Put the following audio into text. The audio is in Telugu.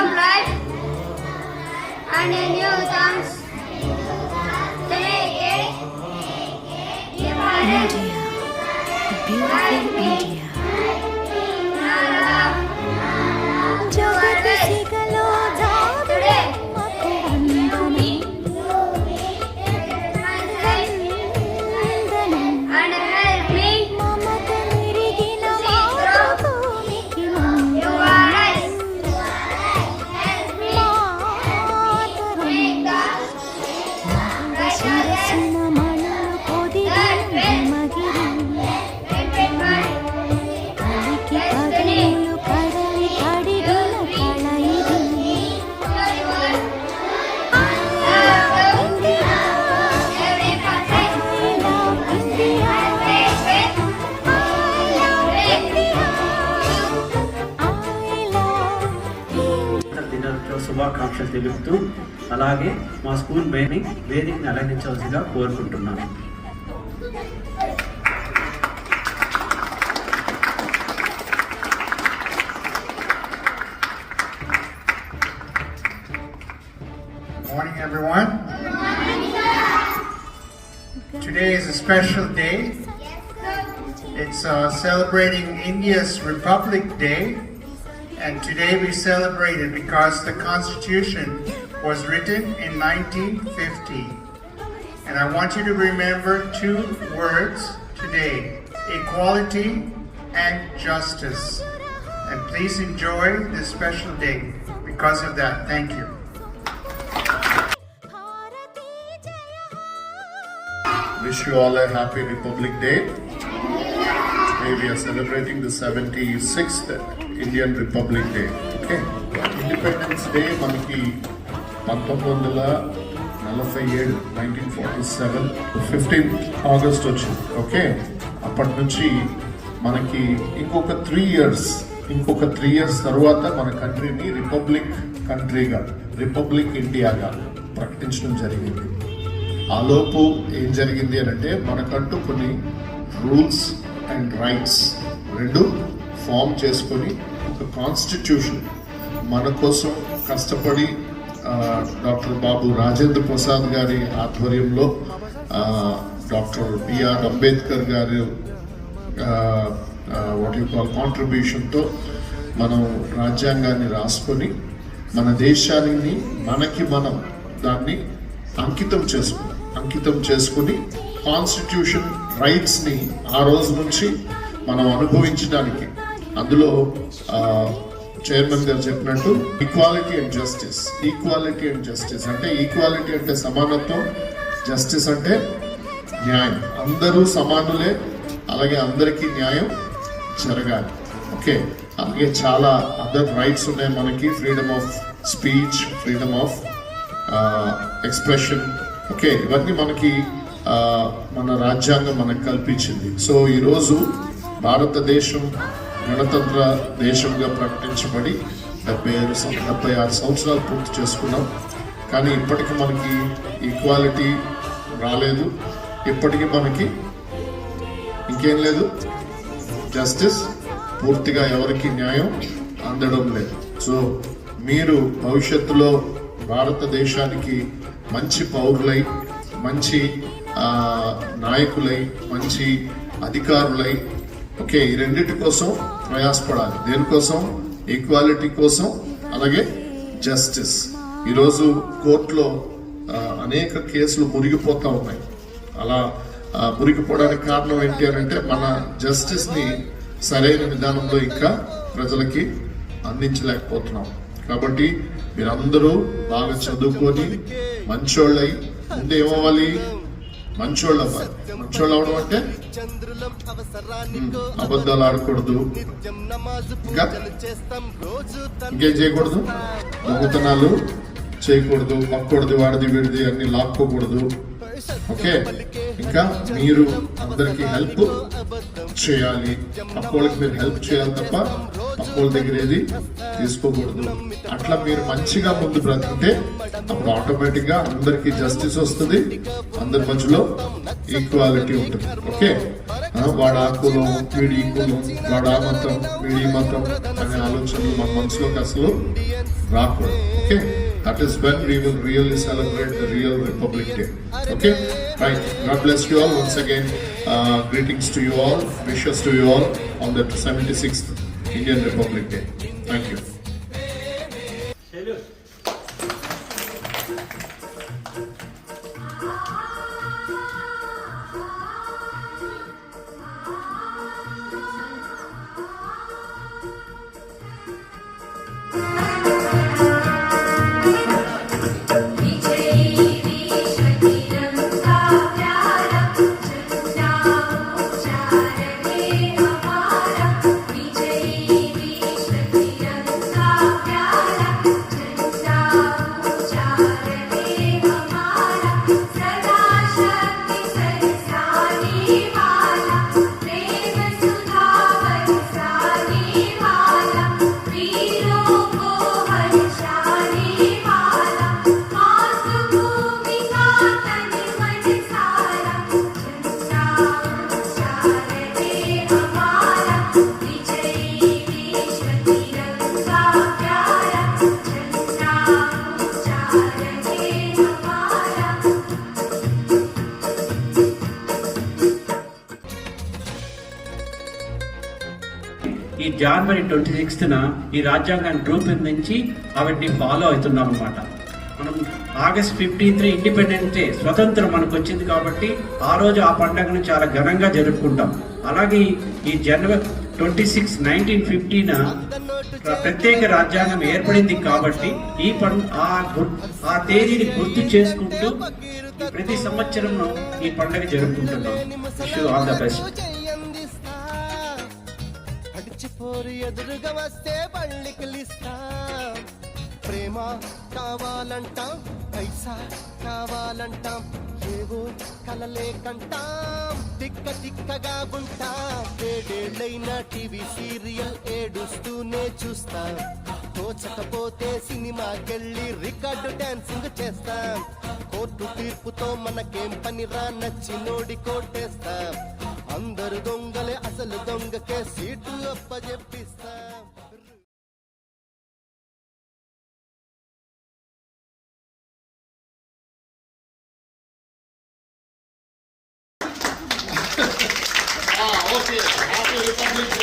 of life and a new chance to make it different. India, beautiful India. जगत सिगलो जादुरे मको वंदने And help me Mamta निरिगिन मातृभूमिకి you are right. Help me मातरं make the శిరసిన మనలు పొదిగిన హిమగిరి కలికి పదములు కడలి కడిగిన కళ ఇది every person I love India, I love India, I love India. దినోత్సవ శుభాకాంక్షలు తెలుపుతూ అలాగే మా స్కూల్ వేదికని అలంకరించవలసిగా కోరుకుంటున్నాను. Morning, everyone. Today is a special day. It's celebrating India's Republic Day, and today we celebrate it because the Constitution was written in 1950. And I want you to remember two words today: equality and justice. And please enjoy this special day because of that. Thank you. Wish you all a happy Republic Day. Today we are celebrating the 76th Indian Republic Day. Okay. Independence Day మనకి 1947 15th August వచ్చింది. ఓకే, అప్పటి నుంచి మనకి ఇంకొక 3 ఇయర్స్ తర్వాత మన కంట్రీని రిపబ్లిక్ కంట్రీగా, రిపబ్లిక్ ఇండియాగా ప్రకటించడం జరిగింది. ఆలోపు ఏం జరిగింది అని అంటే మనకంటూ కొన్ని రూల్స్ అండ్ రైట్స్ రెండు ఫామ్ చేసుకొని ఒక కాన్స్టిట్యూషన్ మన కోసం కష్టపడి డాక్టర్ బాబు రాజేంద్ర ప్రసాద్ గారి ఆధ్వర్యంలో డాక్టర్ బిఆర్ అంబేద్కర్ గారి కాంట్రిబ్యూషన్తో మనం రాజ్యాంగాన్ని రాసుకొని మన దేశాన్ని మనం దాన్ని అంకితం చేసుకుని కాన్స్టిట్యూషన్ రైట్స్ ని ఆ రోజు నుంచి మనం అనుభవించడానికి, అందులో చైర్మన్ గారు చెప్పినట్టు ఈక్వాలిటీ అండ్ జస్టిస్ అంటే ఈక్వాలిటీ అంటే సమానత్వం, జస్టిస్ అంటే న్యాయం. అందరూ సమానులే, అలాగే అందరికీ న్యాయం జరగాలి. ఓకే, అలాగే చాలా అదర్ రైట్స్ ఉన్నాయి మనకి, freedom of speech, freedom of expression. Okay, ఇవన్నీ మనకి మన రాజ్యాంగం మనకు కల్పించింది. సో ఈరోజు భారతదేశం గణతంత్ర దేశంగా ప్రకటించబడి 76 సంవత్సరాలు పూర్తి చేసుకున్నాం. కానీ ఇప్పటికీ మనకి ఈక్వాలిటీ రాలేదు, ఇప్పటికీ మనకి ఇంకేం లేదు, జస్టిస్, పూర్తిగా ఎవరికి న్యాయం అందడం లేదు. సో మీరు భవిష్యత్తులో భారతదేశానికి మంచి పౌరులై, మంచి నాయకులై, మంచి అధికారులై, ఓకే, ఈ రెండింటి కోసం ప్రయాసపడాలి. దేనికోసం? ఈక్వాలిటీ కోసం, అలాగే జస్టిస్. ఈరోజు కోర్టులో అనేక కేసులు మురిగిపోతా ఉన్నాయి. అలా మురిగిపోవడానికి కారణం ఏంటి అని అంటే మన జస్టిస్ ని సరైన విధానంలో ఇంకా ప్రజలకి అందించలేకపోతున్నాం. కాబట్టి మీరందరూ బాగా చదువుకొని మంచోళ్ళై ముందు ఏమవ్వాలి? మంచోళ్ళు అవ్వాలి. మంచోళ్ళు అవడం అంటే అబద్ధాలు ఆడకూడదు, ఇంకేం చేయకూడదు, దొంగతనాలు చేయకూడదు, పక్కూడదు, వాడిది వీడిది అన్ని లాక్కోకూడదు. ఓకే, ఇంకా మీరు అందరికి హెల్ప్ చేయాలి, పక్కోళ్ళకి మీరు హెల్ప్ చేయాలి తప్ప పక్కోళ్ళ దగ్గర ఏది తీసుకోకూడదు. అట్లా మీరు మంచిగా ముందు బ్రతికితే అప్పుడు ఆటోమేటిక్ గా అందరికి జస్టిస్ వస్తుంది, అందరి మధ్యలో ఈక్వాలిటీ ఉంటుంది. ఓకే, వాడు ఆ కులం, వీడి కులం, వాడు ఆ మతం, వీడి మతం అనే ఆలోచనలు మన మనసులోకి అసలు రాకూడదు. Okay, that is when we will really celebrate the real republic day. Okay, right. God bless you all once again. Greetings to you all, wishes to you all on the 76th Indian Republic Day. Thank you. ఈ జనవరి 26న ఈ రాజ్యాంగాన్ని రూపొందించి వాటిని ఫాలో అవుతున్నాం అన్నమాట. మనం ఆగస్ట్ 15th ఇండిపెండెన్స్ డే, స్వతంత్రం మనకు వచ్చింది కాబట్టి ఆ రోజు ఆ పండుగను చాలా ఘనంగా జరుపుకుంటాం. అలాగే ఈ జనవరి 26, 1950న ప్రత్యేక రాజ్యాంగం ఏర్పడింది కాబట్టి ఆ తేదీని గుర్తు చేసుకుంటూ ప్రతి సంవత్సరం ఈ పండుగ జరుపుకుంటున్నాం. Wish you all the best. పోరు ఎదురుగా వస్తే పళ్ళికిలిస్తా. ప్రేమ కావాలంటాం, పైసా కావాలంటాం, ఏవో కలలే కంటాం, తిక్క తిక్కగా ఉంటాం. ఏడేళ్ళైన టీవీ సీరియల్ ఏడుస్తూనే చూస్తాం. తోచకపోతే సినిమాకెళ్ళి రికార్డు డాన్సింగ్ చేస్తాం. కోర్టు తీర్పుతో మనకేం పనిరా, నచ్చినోడి కోటేస్తాం. అందరు దొంగలే, అసలు దొంగకే seat అప్పజెప్పిస్తాం. Okay, happy Republic Day.